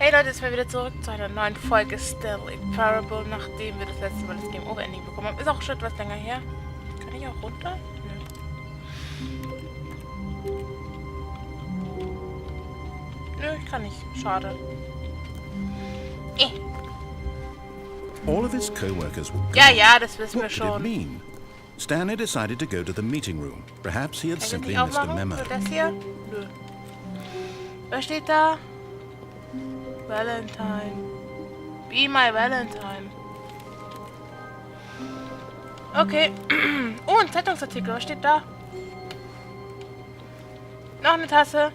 Hey Leute, jetzt mal wieder zurück zu einer neuen Folge Stanley Parable, nachdem wir das letzte Mal das Game Over Ending bekommen haben. Ist auch schon etwas länger her. Kann ich auch runter? Nö, ich kann nicht. Schade. All of his co-workers were gone. Ja, das wissen wir What did it schon. mean? Stanley decided to go to the meeting room. Perhaps he had Kann ich simply nicht missed a aufmachen? memo. Nur das hier? Nö. Was steht da? Valentine. Be my Valentine. Okay. Oh, ein Zeitungsartikel. Was steht da? Noch eine Tasse.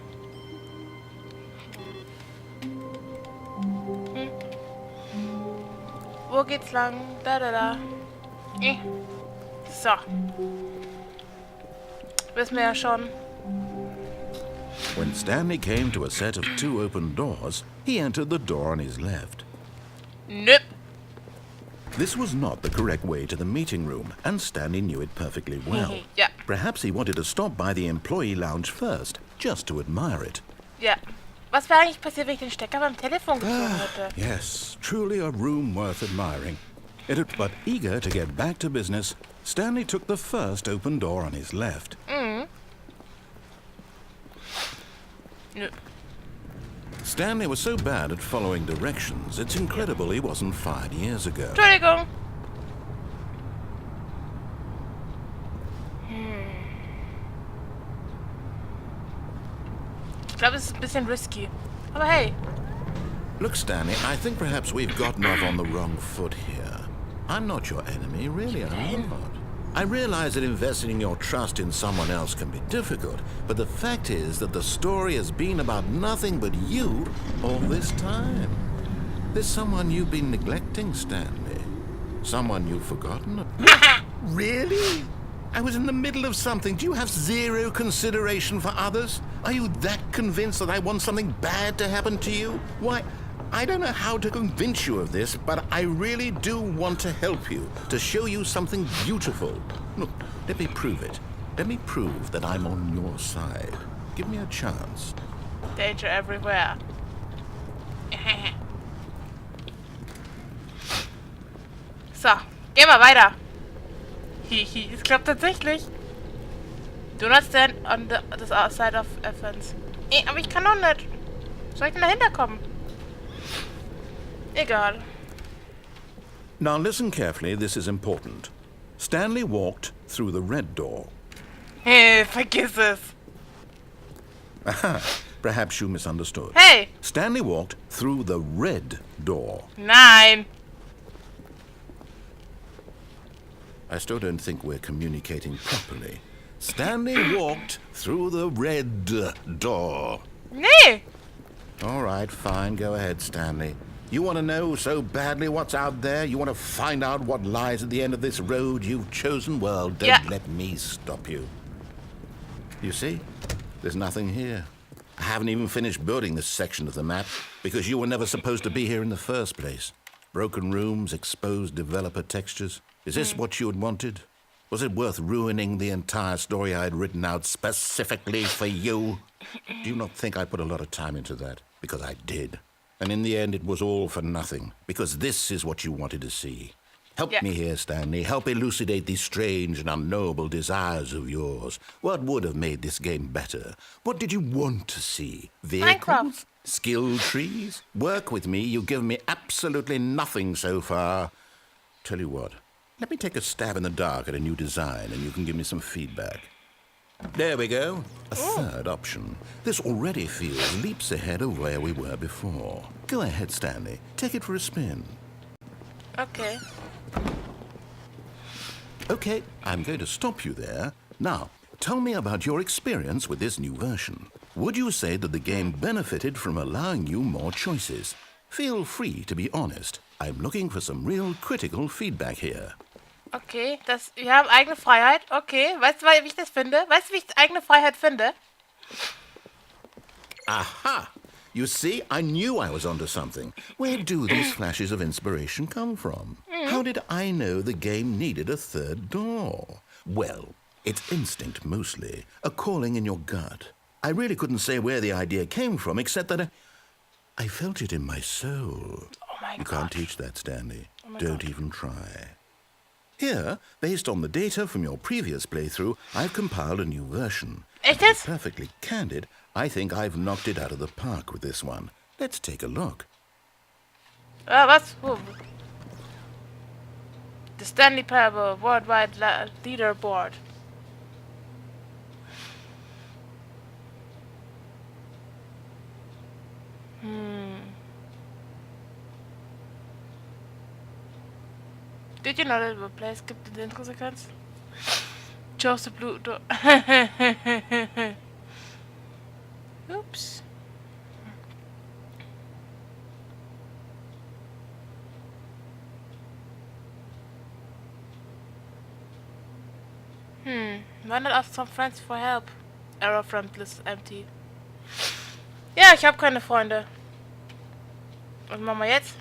Wo geht's lang? Da. So. Wissen wir ja schon. When Stanley came to a set of two open doors, he entered the door on his left. Nöp. This was not the correct way to the meeting room, and Stanley knew it perfectly well. Ja. Perhaps he wanted to stop by the employee lounge first, just to admire it. Ja. Was wäre eigentlich passiert, wenn ich den Stecker beim Telefon gezogen hätte? Yes, truly a room worth admiring. But eager to get back to business, Stanley took the first open door on his left. Nö. Stanley was so bad at following directions, it's incredible he wasn't fired years ago. Entschuldigung. Ich glaube, es ist ein bisschen risky. Aber hey. Look, Stanley, I think perhaps we've gotten off on the wrong foot here. I'm not your enemy, really, I'm not. I realize that investing your trust in someone else can be difficult, but the fact is that the story has been about nothing but you all this time. There's someone you've been neglecting, Stanley. Someone you've forgotten. Really? I was in the middle of something. Do you have zero consideration for others? Are you that convinced that I want something bad to happen to you? Why, I don't know how to convince you of this, but I really do want to help you, to show you something beautiful. Look, let me prove it. Let me prove that I'm on your side. Give me a chance. Danger everywhere. So, gehen wir weiter. Hihi, es klappt tatsächlich. Do not stand on the side of a fence. Aber ich kann doch nicht. Soll ich denn dahinter kommen? Egal. Now listen carefully, this is important. Stanley walked through the red door. Hey, vergiss es. Aha, perhaps you misunderstood. Hey! Stanley walked through the red door. Nein! I still don't think we're communicating properly. Stanley walked through the red door. Nee! All right, fine. Go ahead, Stanley. You want to know so badly what's out there? You want to find out what lies at the end of this road you've chosen? Well, don't let me stop you. You see? There's nothing here. I haven't even finished building this section of the map because you were never supposed to be here in the first place. Broken rooms, exposed developer textures. Is this what you had wanted? Was it worth ruining the entire story I had written out specifically for you? Do you not think I put a lot of time into that? Because I did. And in the end, it was all for nothing. Because this is what you wanted to see. Help me here, Stanley. Help elucidate these strange and unknowable desires of yours. What would have made this game better? What did you want to see? Vehicles? Minecraft. Skill trees? Work with me. You've given me absolutely nothing so far. Tell you what. Let me take a stab in the dark at a new design, and you can give me some feedback. There we go. A third option. This already feels leaps ahead of where we were before. Go ahead, Stanley. Take it for a spin. Okay. Okay, I'm going to stop you there. Now, tell me about your experience with this new version. Would you say that the game benefited from allowing you more choices? Feel free to be honest. I'm looking for some real critical feedback here. Okay, wir haben eigene Freiheit. Okay, weißt du, wie ich das finde? Weißt du, wie ich eigene Freiheit finde? Aha! You see, I knew I was onto something. Where do these flashes of inspiration come from? How did I know the game needed a third door? Well, it's instinct mostly, a calling in your gut. I really couldn't say where the idea came from, except that I felt it in my soul. Oh my You God. can't teach that, Stanley. Oh my Don't God. even try. Here, based on the data from your previous playthrough, I've compiled a new version. Echt To be jetzt? perfectly candid, I think I've knocked it out of the park with this one. Let's take a look. Was? Wo? The Stanley Parable Worldwide Leaderboard. Did you know that the play skipped in the intro sequence? Chose the blue door. Oops. Why not ask some friends for help? Error front list empty. Ja, ich habe keine Freunde. Was machen wir jetzt?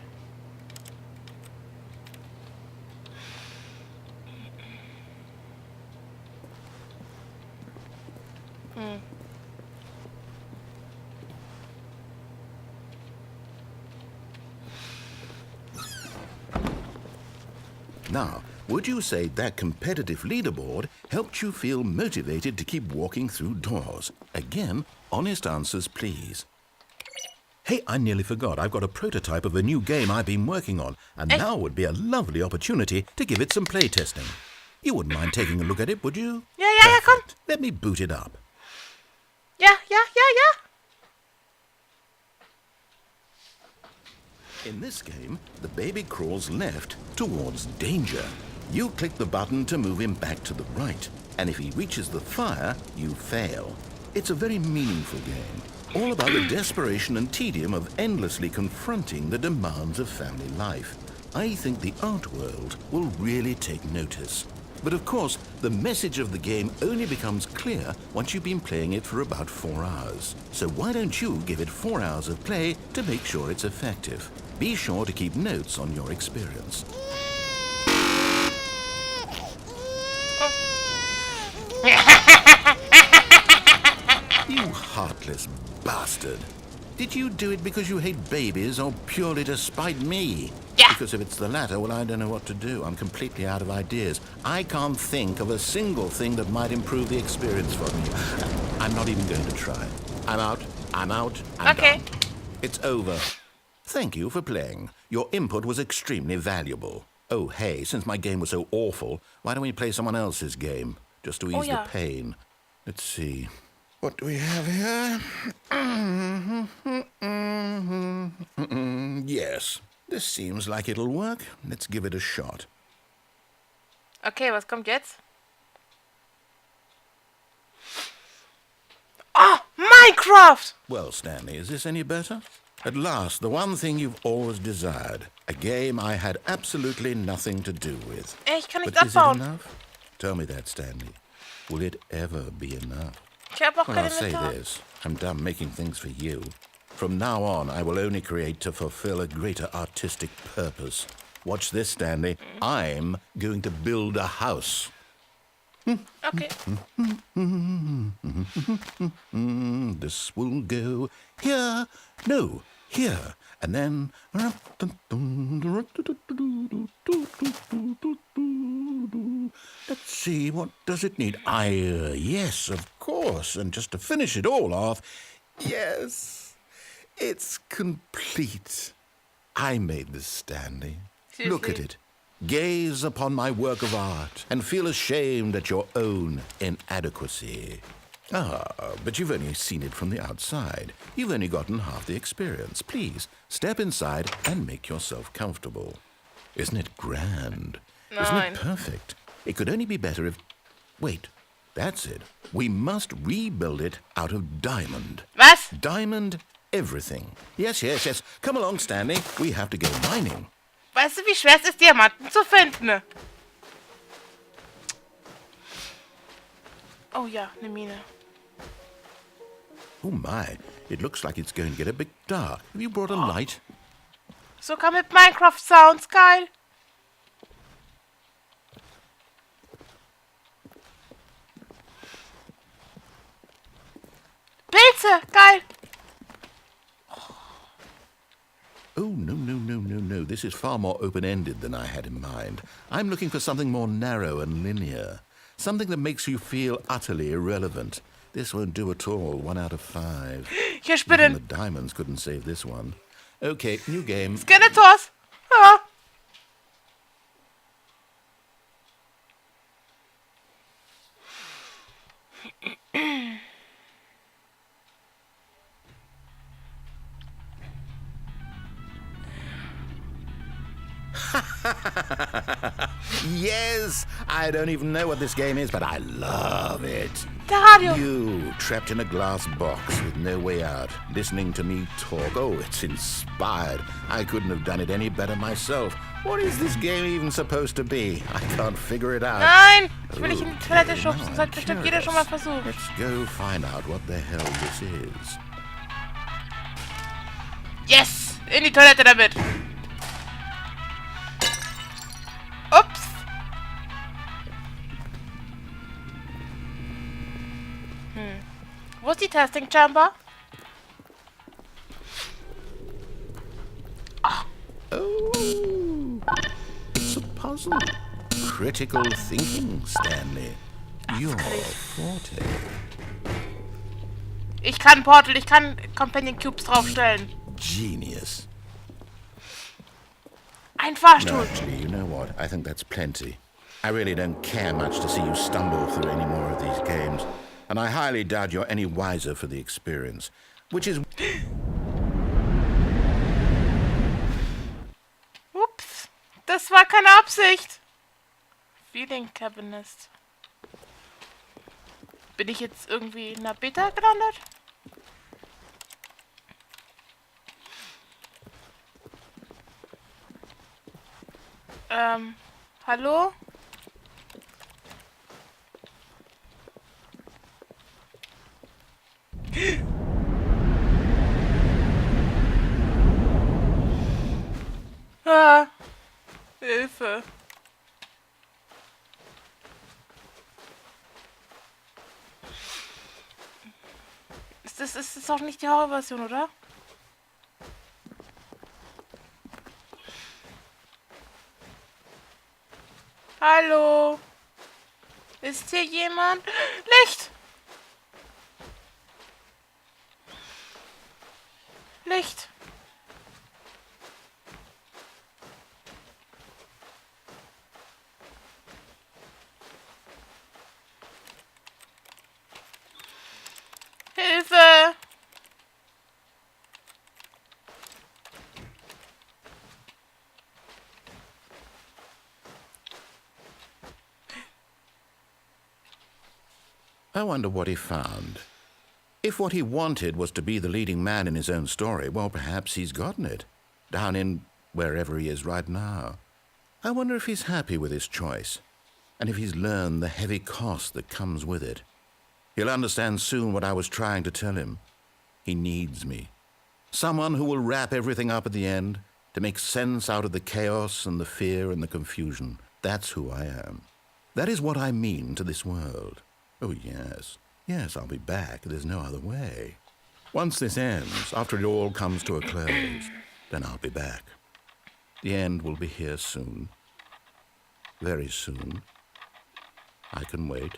Now, would you say that competitive leaderboard helped you feel motivated to keep walking through doors? Again, honest answers, please. Hey, I nearly forgot. I've got a prototype of a new game I've been working on, and now would be a lovely opportunity to give it some playtesting. You wouldn't mind taking a look at it, would you? Ja, komm. Let me boot it up. Ja. In this game, the baby crawls left towards danger. You click the button to move him back to the right, and if he reaches the fire, you fail. It's a very meaningful game, all about the desperation and tedium of endlessly confronting the demands of family life. I think the art world will really take notice. But of course, the message of the game only becomes clear once you've been playing it for about 4 hours. So why don't you give it 4 hours of play to make sure it's effective? Be sure to keep notes on your experience. You heartless bastard. Did you do it because you hate babies or purely to spite me? Yeah. Because if it's the latter, well, I don't know what to do. I'm completely out of ideas. I can't think of a single thing that might improve the experience for me. I'm not even going to try. I'm out. I'm Okay. done. It's over. Thank you for playing. Your input was extremely valuable. Oh, hey, since my game was so awful, why don't we play someone else's game? Just to ease the pain. Let's see. What do we have here? Yes, this seems like it'll work. Let's give it a shot. Okay, was kommt jetzt? Oh, Minecraft! Well, Stanley, is this any better? At last, the one thing you've always desired. A game I had absolutely nothing to do with. Ich kann But nichts is it abbauen. enough? Tell me that, Stanley. Will it ever be enough? Ich habe auch Well, keine I'll say Inventar. this. I'm done making things for you. From now on, I will only create to fulfill a greater artistic purpose. Watch this, Stanley. I'm going to build a house. Okay. This will go here. No, here. And then... Let's see, what does it need? Yes, of course. And just to finish it all off, yes, it's complete. I made this, Stanley. Look at it. Gaze upon my work of art and feel ashamed at your own inadequacy. Ah, but you've only seen it from the outside. You've only gotten half the experience. Please, step inside and make yourself comfortable. Isn't it grand? Isn't it perfect? It could only be better if... Wait, that's it. We must rebuild it out of diamond. Was? Diamond everything. Yes. Come along, Stanley. We have to go mining. Weißt du, wie schwer es ist, Diamanten zu finden? Oh ja, eine Mine. Oh my, it looks like it's going to get a bit dark. Have you brought a light? Sogar mit Minecraft Sounds, geil. Pilze, geil. Oh, no. This is far more open-ended than I had in mind. I'm looking for something more narrow and linear. Something that makes you feel utterly irrelevant. This won't do at all. 1 out of 5. Hier Even the Spinnen. diamonds couldn't save this one. Okay, new game. Skeletors. Ah. Yes! I don't even know what this game is, but I love it. Der Radio. You, trapped in a glass box with no way out, listening to me talk. Oh, it's inspired. I couldn't have done it any better myself. What is this game even supposed to be? I can't figure it out. Nein! Ich will nicht in die Toilette schubsen. Das hat bestimmt jeder schon mal versucht. Let's go find out what the hell this is. Yes! In die Toilette damit. Ups. Wo ist die Testing Chamber? Oh, it's a puzzle. Critical thinking, Stanley. Your forte. Ich kann Portal, ich kann Companion Cubes draufstellen. Genius. Ein No, Fahrstuhl. actually, you know what? I think that's plenty. I really don't care much to see you stumble through any more of these games. And I highly doubt you're any wiser for the experience. Which is... Ups. Das war keine Absicht. Feeling Cabinet. Bin ich jetzt irgendwie in der Beta gelandet? Hallo? Ah, Hilfe. Ist das doch nicht die Horrorversion, oder? Hallo? Ist hier jemand? Licht! Licht! Hilfe! I wonder what he found. If what he wanted was to be the leading man in his own story, well, perhaps he's gotten it. Down in wherever he is right now. I wonder if he's happy with his choice. And if he's learned the heavy cost that comes with it. He'll understand soon what I was trying to tell him. He needs me. Someone who will wrap everything up at the end, to make sense out of the chaos and the fear and the confusion. That's who I am. That is what I mean to this world. Oh, yes. Yes, I'll be back. There's no other way. Once this ends, after it all comes to a close, then I'll be back. The end will be here soon. Very soon. I can wait.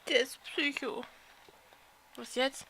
Der ist Psycho. Was jetzt?